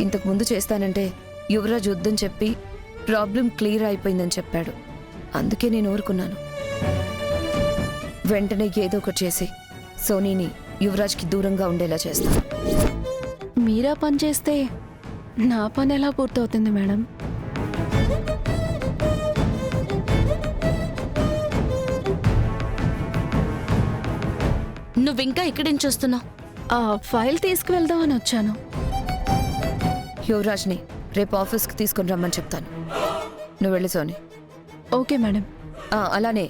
ఇంతకు ముందు చేస్తానంటే యువరాజ్ వద్దని చెప్పి ప్రాబ్లం క్లియర్ అయిపోయిందని చెప్పాడు. అందుకే నేను ఊరుకున్నాను. వెంటనే ఏదో ఒకటి చేసి సోనీని యువరాజ్కి దూరంగా ఉండేలా చేస్తాను. మీరా పని చేస్తే నా పని ఎలా పూర్తవుతుంది మేడం? నువ్వింకా ఇక్కడి నుంచి వస్తున్నావు? ఆ ఫైల్ తీసుకువెళ్దామని వచ్చాను. యువరాజ్ని రేపు ఆఫీస్కి తీసుకుని రమ్మని చెప్తాను. నువ్వు వెళ్ళి సోని. Okay madam. అలానే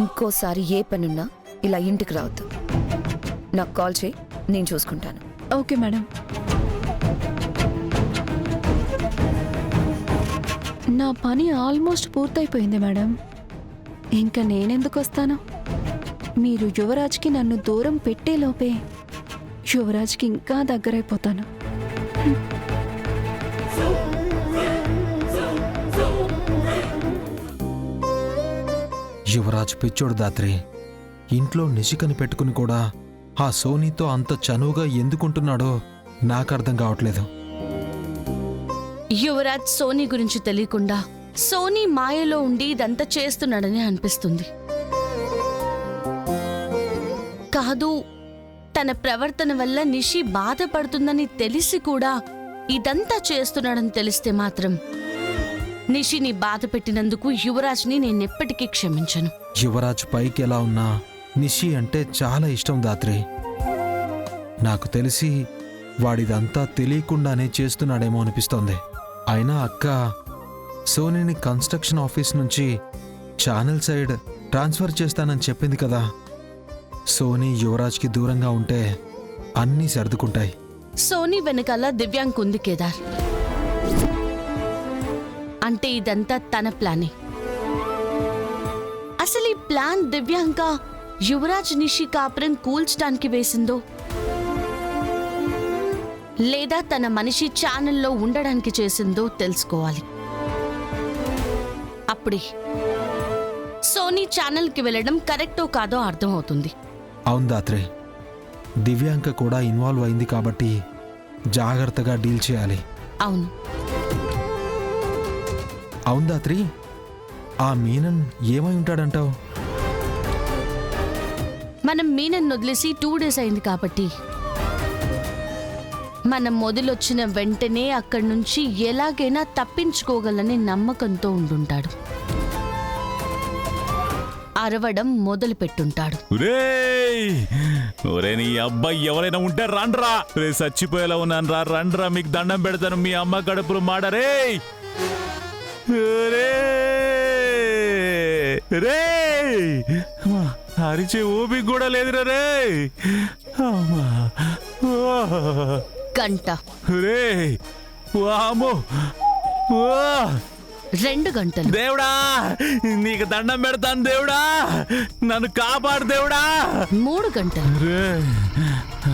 ఇంకోసారి ఏ పనున్నా ఇలా ఇంటికి రావద్దు. నాకు కాల్ చేయి, నేను చూసుకుంటాను. Okay madam. నా పని ఆల్మోస్ట్ పూర్తయిపోయింది మేడం. ఇంకా నేనెందుకు వస్తాను? మీరు యువరాజ్కి నన్ను దూరం పెట్టేలోపే యువరాజ్కి ఇంకా దగ్గరైపోతాను. యువరాజ్ పిచ్చోడు దాత్రి. ఇంట్లో నిశికని పెట్టుకుని కూడా ఆ సోనీతో అంత చనువుగా ఎందుకుంటున్నాడో నాకు అర్థం కావట్లేదు. యువరాజ్ సోనీ గురించి తెలియకుండా సోనీ మాయలో ఉండి ఇదంతా చేస్తున్నాడని అనిపిస్తుంది. కాదు, తన ప్రవర్తన వల్ల నిషి బాధపడుతుందని తెలిసి కూడా ఇదంతా చేస్తున్నాడని తెలిస్తే మాత్రం నిషిని బాధ పెట్టినందుకు యువరాజ్ని నేనెప్పటికీ క్షమించను. యువరాజ్ పైకి ఎలా ఉన్నా నిషి అంటే చాలా ఇష్టం దాత్రి. నాకు తెలిసి వాడిదంతా తెలియకుండానే చేస్తున్నాడేమో అనిపిస్తోంది. అయినా అక్క సోనీని కన్స్ట్రక్షన్ ఆఫీస్ నుంచి ఛానల్ సైడ్ ట్రాన్స్ఫర్ చేస్తానని చెప్పింది కదా. సోనీ యువరాజ్కి దూరంగా ఉంటే అన్నీ సర్దుకుంటాయి. సోనీ వెనకాల దివ్యాంక్ ఉంది కేదార్. అంటే ఇదంతా తన ప్లానే. అసలు ఈ ప్లాన్ దివ్యాంక యువరాజ్ నిషి కాపురం కూల్చడానికి వేసిందో లేదా తన మనిషి ఛానల్లో ఉండడానికి చేసిందో తెలుసుకోవాలి. అప్పుడే సోనీ ఛానల్కి వెళ్ళడం కరెక్టో కాదో అర్థమవుతుంది. అవును దాత్రి, దివ్యాంక కూడా ఇన్వాల్వ్ అయింది కాబట్టి జాగ్రత్తగా డీల్ చేయాలి. అవును అవును దాత్రి, ఆ మీనన్ ఏమై ఉంటాడంటావు? మనం మీనన్ వదిలేసి 2 days అయింది కాబట్టి మనం మొదలొచ్చిన వెంటనే అక్కడి నుంచి ఎలాగైనా తప్పించుకోగలనే నమ్మకంతో ఉండుంటాడు. అరవడం మొదలు పెట్టుంటాడు. ఒరే నీ అబ్బాయి ఎవరైనా ఉంటే రండ్రా. రే చచ్చిపోయేలా ఉన్నాను రా, రండ్రా, మీకు దండం పెడతాను, మీ అమ్మ కడుపులు మాడరే. రే అరిచే ఓపిక కూడా లేదురా రే. గంట. రే వామో 2 గంటలు. దేవుడా నీకు దండం పెడతాను దేవుడా, నన్ను కాపాడు దేవుడా. 3 గంటలు. రే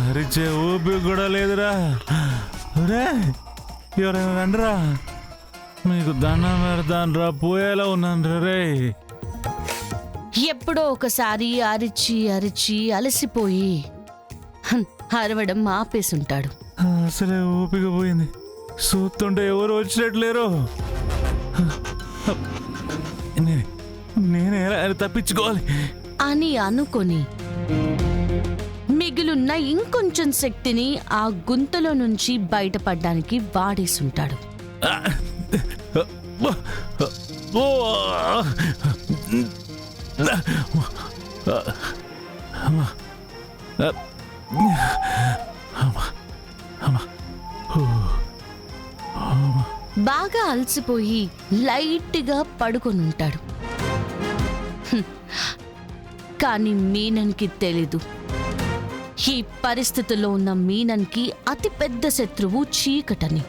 అరిచే ఓపిక కూడా లేదురా. రే ఎవరైనా రండిరా, మీకు దండం పెడతాను రా, పోయేలా ఉన్నాను రే. ఎప్పుడో ఒకసారి అరిచి అరిచి అలసిపోయి అరవడం ఆపేసుంటాడు. అసలే ఓపిక పోయింది, చూస్తుంటే ఎవరు వచ్చినట్లేరు. నేనే తప్పించుకోవాలి అని అనుకొని మిగిలిన ఇంకొంచెం శక్తిని ఆ గుంతలో నుంచి బయటపడ్డానికి వాడేసుంటాడు. బాగా అలసిపోయి లైట్గా పడుకొనుంటాడు. కానీ మీనన్కి తెలీదు, ఈ పరిస్థితిలో ఉన్న మీనన్కి అతిపెద్ద శత్రువు చీకటని.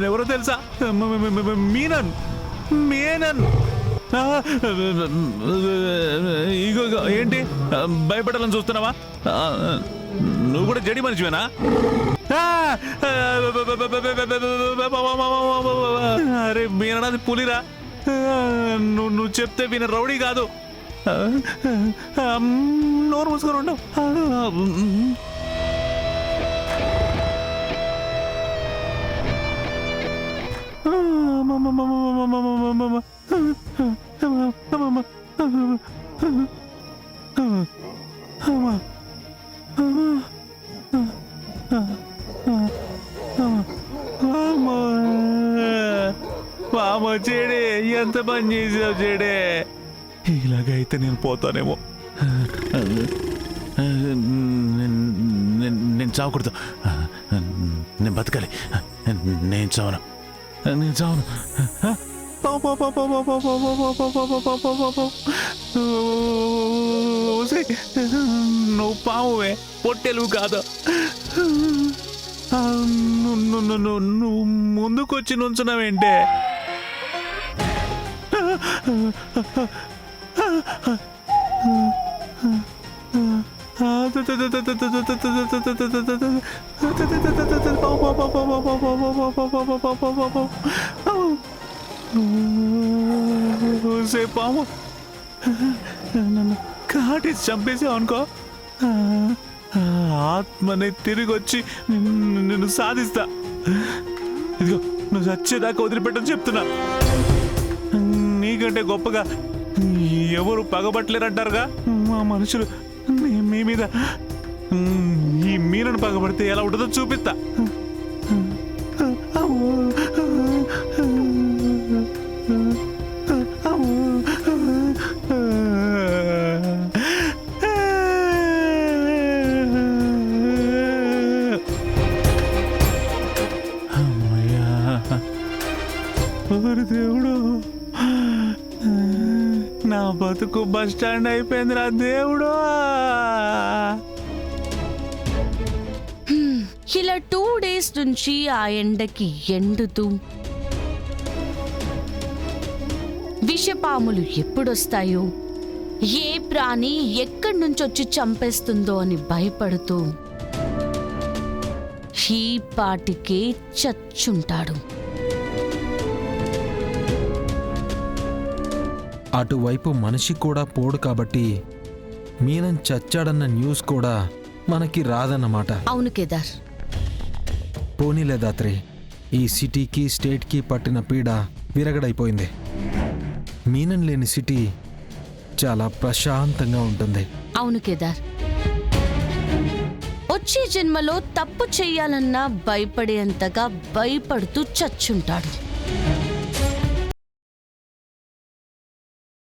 ఎవరో తెలుసా? మీనన్. మీనన్ ఇగో ఏంటి భయపడాలని చూస్తున్నావా? నువ్వు కూడా జడి మనిషివేనా? అరే మీరన్నది పులిరా. నువ్వు చెప్తే విన రౌడీ కాదు. నోరు మూసుకొని ఉండవు. మామ చెడే, ఎంత పని చేసావు చెడే. ఇలాగైతే నేను పోతానేమో. నేను చావకూడదు. నేను బతకాలి. నేను చావను. నువ్వు పావువే, పొట్టెలు కాదు. నువ్వు ముందుకొచ్చి నుంచున్నావేంటే? పాము నన్ను కాటి చంపేసావు అనుకో, ఆత్మని తిరిగి వచ్చి నిన్ను సాధిస్తా. ఇదిగో నువ్వు చచ్చేదాకా వదిలిపెట్టని చెప్తున్నా. నీకంటే గొప్పగా ఎవరు పగబట్టలేరంటారుగా మా మనుషులు. మీ మీద ఈ మీనను పగబడితే ఎలా ఉంటుందో చూపిస్తా. దేవుడు, నా బతుకు బస్ స్టాండ్ అయిపోయిందిరా దేవుడు. ఇలా 2 days నుంచి ఆ ఎండకి ఎండుతూ విషపాములు ఎప్పుడొస్తాయో, ఏ ప్రాణి ఎక్కడి నుంచి వచ్చి చంపేస్తుందో అని భయపడుతూ ఈ పాటికే చచ్చుంటాడు. అటువైపు మనిషి కూడా పోడు కాబట్టి మీనం చచ్చాడన్న న్యూస్ కూడా మనకి రాదన్నమాట. అవును కేదార్. పోనీలే దాత్రి, ఈ సిటీకి స్టేట్కి పట్టిన పీడ విరగడైపోయింది. మీనం లేని సిటీ చాలా ప్రశాంతంగా ఉంటుంది. అవును కేదార్. వచ్చే జన్మలో తప్పు చెయ్యాలన్నా భయపడేంతగా భయపడుతూ చచ్చుంటాడు.